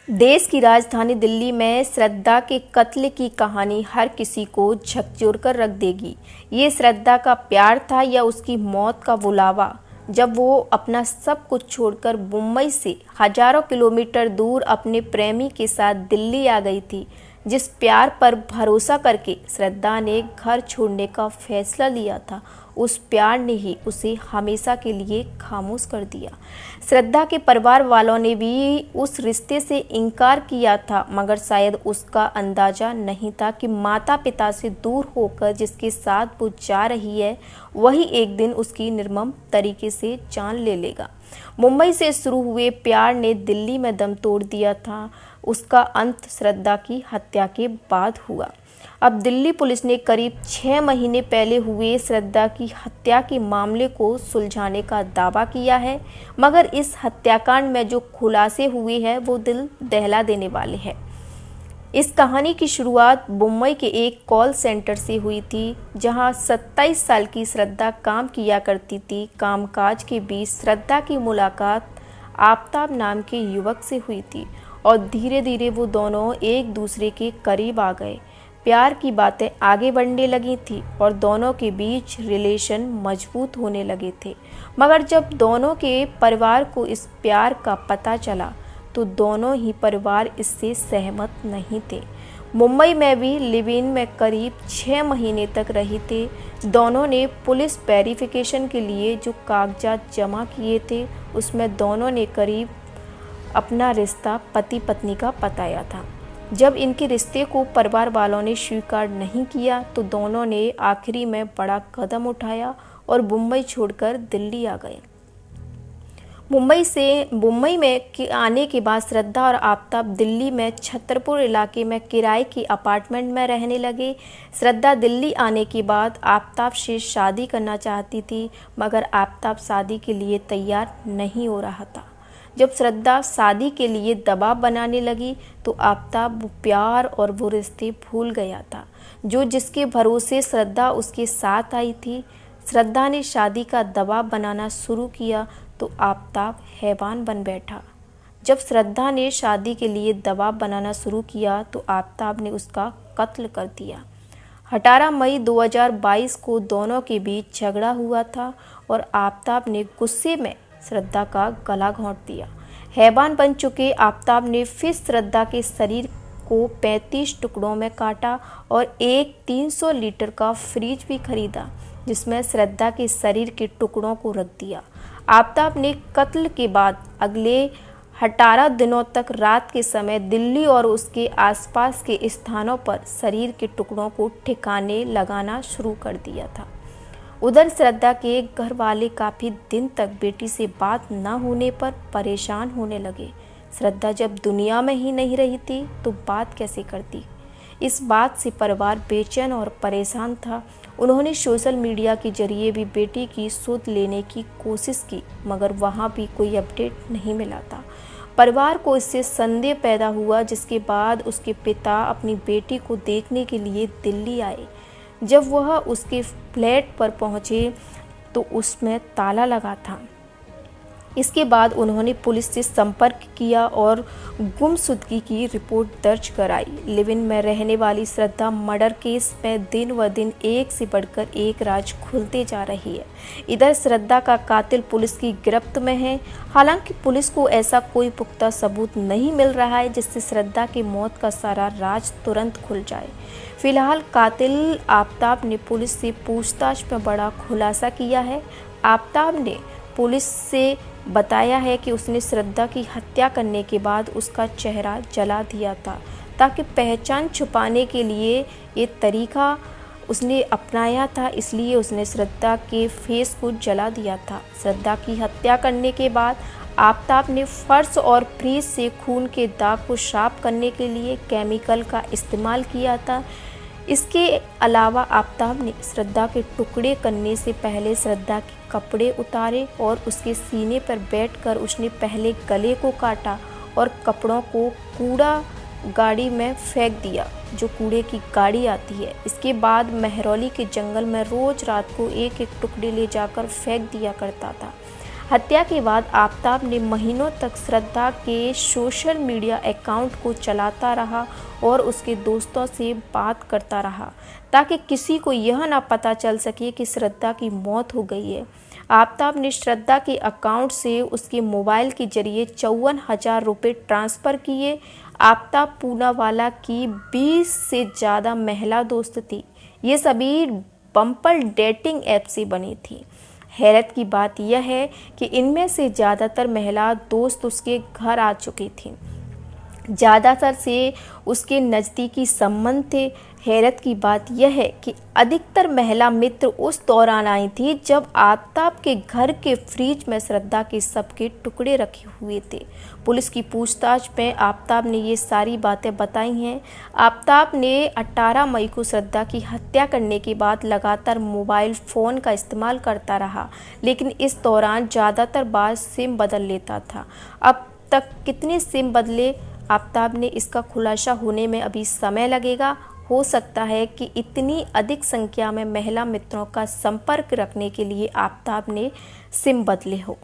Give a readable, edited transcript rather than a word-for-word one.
देश की राजधानी दिल्ली में श्रद्धा के कत्ल की कहानी हर किसी को झकझोरकर रख देगी। ये श्रद्धा का प्यार था या उसकी मौत का बुलावा, जब वो अपना सब कुछ छोड़कर मुंबई से हजारों किलोमीटर दूर अपने प्रेमी के साथ दिल्ली आ गई थी। जिस प्यार पर भरोसा करके श्रद्धा ने घर छोड़ने का फैसला लिया था, उस प्यार ने ही उसे हमेशा के लिए खामोश कर दिया। श्रद्धा के परिवार वालों ने भी उस रिश्ते से इनकार किया था, मगर शायद उसका अंदाजा नहीं था कि माता पिता से दूर होकर जिसके साथ वो जा रही है, वही एक दिन उसकी निर्मम तरीके से जान ले लेगा। मुंबई से शुरू हुए प्यार ने दिल्ली में दम तोड़ दिया था। उसका अंत श्रद्धा की हत्या के बाद हुआ। अब दिल्ली पुलिस ने करीब 6 महीने पहले हुए श्रद्धा की हत्या के मामले को सुलझाने का दावा किया है, मगर इस हत्याकांड में जो खुलासे हुए हैं वो दिल दहला देने वाले हैं। इस कहानी की शुरुआत मुंबई के एक कॉल सेंटर से हुई थी, जहां 27 साल की श्रद्धा काम किया करती थी। कामकाज के बीच श्रद्धा की मुलाकात आफताब नाम के युवक से हुई थी और धीरे धीरे वो दोनों एक दूसरे के करीब आ गए। प्यार की बातें आगे बढ़ने लगी थी और दोनों के बीच रिलेशन मजबूत होने लगे थे। मगर जब दोनों के परिवार को इस प्यार का पता चला तो दोनों ही परिवार इससे सहमत नहीं थे। मुंबई में भी लिव इन में करीब 6 महीने तक रहे थे। दोनों ने पुलिस वेरिफिकेशन के लिए जो कागजात जमा किए थे, उसमें दोनों ने करीब अपना रिश्ता पति पत्नी का बताया था। जब इनके रिश्ते को परिवार वालों ने स्वीकार नहीं किया तो दोनों ने आखिरी में बड़ा कदम उठाया और मुंबई छोड़कर दिल्ली आ गए। मुंबई में आने के बाद श्रद्धा और आफताब दिल्ली में छतरपुर इलाके में किराए के अपार्टमेंट में रहने लगे। श्रद्धा दिल्ली आने के बाद आफताब से शादी करना चाहती थी, मगर आफताब शादी के लिए तैयार नहीं हो रहा था। जब श्रद्धा शादी के लिए दबाव बनाने लगी तो आफताब वो प्यार और वो रिश्ते भूल गया था जो जिसके भरोसे श्रद्धा उसके साथ आई थी। श्रद्धा ने शादी का दबाव बनाना शुरू किया तो आफताब हैवान बन बैठा। जब श्रद्धा ने शादी के लिए दबाव बनाना शुरू किया तो आफताब ने उसका कत्ल कर दिया। 18 मई 2022 को दोनों के बीच झगड़ा हुआ था और आफताब ने गुस्से में श्रद्धा का गला घोंट दिया। हैवान बन चुके आफताब ने फिर श्रद्धा के शरीर को 35 टुकड़ों में काटा और एक 300 लीटर का फ्रिज भी खरीदा, जिसमें श्रद्धा के शरीर के टुकड़ों को रख दिया। आफताब ने कत्ल के बाद अगले 18 दिनों तक रात के समय दिल्ली और उसके आसपास के स्थानों पर शरीर के टुकड़ों को ठिकाने लगाना शुरू कर दिया था। उधर श्रद्धा के घर वाले काफ़ी दिन तक बेटी से बात न होने पर परेशान होने लगे। श्रद्धा जब दुनिया में ही नहीं रही थी तो बात कैसे करती? इस बात से परिवार बेचैन और परेशान था। उन्होंने सोशल मीडिया के जरिए भी बेटी की सुध लेने की कोशिश की, मगर वहाँ भी कोई अपडेट नहीं मिला था। परिवार को इससे संदेह पैदा हुआ, जिसके बाद उसके पिता अपनी बेटी को देखने के लिए दिल्ली आए। जब वह उसके फ्लैट पर पहुंचे तो उसमें ताला लगा था। इसके बाद उन्होंने पुलिस से संपर्क किया और गुमशुदगी की रिपोर्ट दर्ज कराई। लिव इन में रहने वाली श्रद्धा मर्डर केस में दिन व दिन एक से बढ़कर एक राज खुलते जा रही है। इधर श्रद्धा का कातिल पुलिस की गिरफ्त में है। हालांकि पुलिस को ऐसा कोई पुख्ता सबूत नहीं मिल रहा है जिससे श्रद्धा की मौत का सारा राज तुरंत खुल जाए। फिलहाल कातिल आफताब ने पुलिस से पूछताछ में बड़ा खुलासा किया है। आफताब ने पुलिस से बताया है कि उसने श्रद्धा की हत्या करने के बाद उसका चेहरा जला दिया था, ताकि पहचान छुपाने के लिए ये तरीका उसने अपनाया था, इसलिए उसने श्रद्धा के फेस को जला दिया था। श्रद्धा की हत्या करने के बाद आफताब ने फर्श और फ्रिज से खून के दाग को साफ करने के लिए केमिकल का इस्तेमाल किया था। इसके अलावा आफताब ने श्रद्धा के टुकड़े करने से पहले श्रद्धा के कपड़े उतारे और उसके सीने पर बैठकर उसने पहले गले को काटा और कपड़ों को कूड़ा गाड़ी में फेंक दिया, जो कूड़े की गाड़ी आती है। इसके बाद महरौली के जंगल में रोज रात को एक एक टुकड़े ले जाकर फेंक दिया करता था। हत्या के बाद आफताब ने महीनों तक श्रद्धा के सोशल मीडिया अकाउंट को चलाता रहा और उसके दोस्तों से बात करता रहा ताकि किसी को यह ना पता चल सके कि श्रद्धा की मौत हो गई है। आफताब ने श्रद्धा के अकाउंट से उसके मोबाइल के जरिए 54,000 रुपये ट्रांसफ़र किए। आफताब पूनावाला की 20 से ज़्यादा महिला दोस्त थी। ये सभी बम्पर डेटिंग ऐप से बनी थी। हैरत की बात यह है कि इनमें से ज़्यादातर महिला दोस्त उसके घर आ चुकी थीं। ज़्यादातर से उसके नज़दीकी संबंध थे। हैरत की बात यह है कि अधिकतर महिला मित्र उस दौरान आई थी जब आफताब के घर के फ्रिज में श्रद्धा के शव के टुकड़े रखे हुए थे। पुलिस की पूछताछ में आफताब ने ये सारी बातें बताई हैं। आफताब ने 18 मई को श्रद्धा की हत्या करने के बाद लगातार मोबाइल फ़ोन का इस्तेमाल करता रहा, लेकिन इस दौरान ज़्यादातर बार सिम बदल लेता था। अब तक कितने सिम बदले आफताब ने, इसका खुलासा होने में अभी समय लगेगा। हो सकता है कि इतनी अधिक संख्या में महिला मित्रों का संपर्क रखने के लिए आफताब ने सिम बदले हो।